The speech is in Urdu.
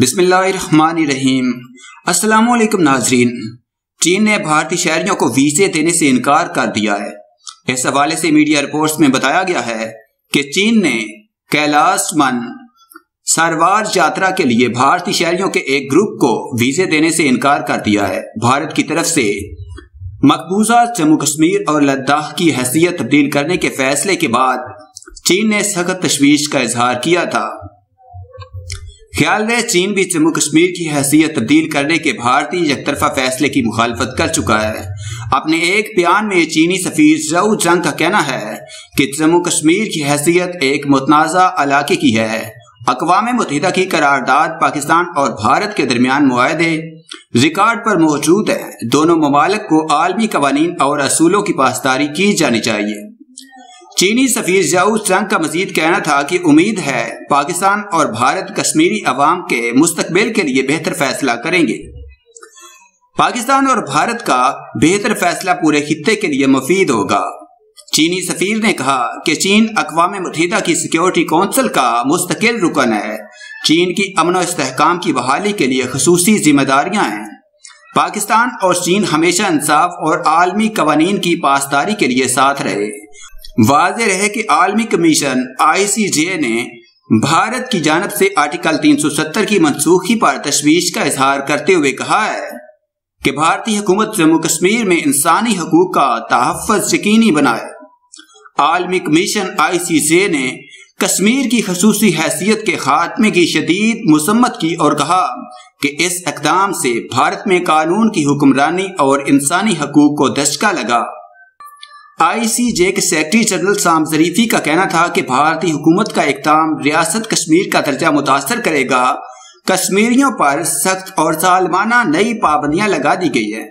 بسم اللہ الرحمن الرحیم۔ السلام علیکم ناظرین۔ چین نے بھارتی شہریوں کو ویزے دینے سے انکار کر دیا ہے۔ اس حوالے سے میڈیا رپورٹس میں بتایا گیا ہے کہ چین نے کیلاش من سروار یاترا کے لیے بھارتی شہریوں کے ایک گروپ کو ویزے دینے سے انکار کر دیا ہے۔ بھارت کی طرف سے مقبوضہ جموں کشمیر اور لداخ کی حیثیت تبدیل کرنے کے فیصلے کے بعد چین نے سخت تشویش کا اظہار کیا تھا۔ خیال رہے چین بھی جموں کشمیر کی حیثیت تبدیل کرنے کے بھارتی یک طرفہ فیصلے کی مخالفت کر چکا ہے۔ اپنے ایک بیان میں چینی سفیر ژاؤ جنگ کا کہنا ہے کہ جموں کشمیر کی حیثیت ایک متنازع علاقے کی ہے۔ اقوام متحدہ کی قرارداد پاکستان اور بھارت کے درمیان معاہدے ریکارڈ پر موجود ہیں۔ دونوں ممالک کو عالمی قوانین اور اصولوں کی پاسداری کی جانی چاہیے۔ چینی سفیر ژاؤ جنگ کا مزید کہنا تھا کہ امید ہے پاکستان اور بھارت کشمیری عوام کے مستقبل کے لیے بہتر فیصلہ کریں گے۔ پاکستان اور بھارت کا بہتر فیصلہ پورے خطے کے لیے مفید ہوگا۔ چینی سفیر نے کہا کہ چین اقوام متحدہ کی سیکیورٹی کونسل کا مستقل رکن ہے۔ چین کی امن و استحکام کی بحالی کے لیے خصوصی ذمہ داریاں ہیں۔ پاکستان اور چین ہمیشہ انصاف اور عالمی قوانین کی پاسداری کے لیے ساتھ رہے۔ واضح رہے کہ عالمی کمیشن ICJ نے بھارت کی جانب سے آرٹیکل 370 کی منسوخی پر تشویش کا اظہار کرتے ہوئے کہا ہے کہ بھارتی حکومت جموں کشمیر میں انسانی حقوق کا تحفظ یقینی بنائے۔ عالمی کمیشن ICJ نے کشمیر کی خصوصی حیثیت کے خاتمے کی شدید مذمت کی اور کہا کہ اس اقدام سے بھارت میں قانون کی حکمرانی اور انسانی حقوق کو دھچکا لگا۔ ICJ کے سیکرٹری جنرل سام ظریفی کا کہنا تھا کہ بھارتی حکومت کا اقدام ریاست کشمیر کا درجہ متاثر کرے گا۔ کشمیریوں پر سخت اور ظالمانہ نئی پابندیاں لگا دی گئی ہیں۔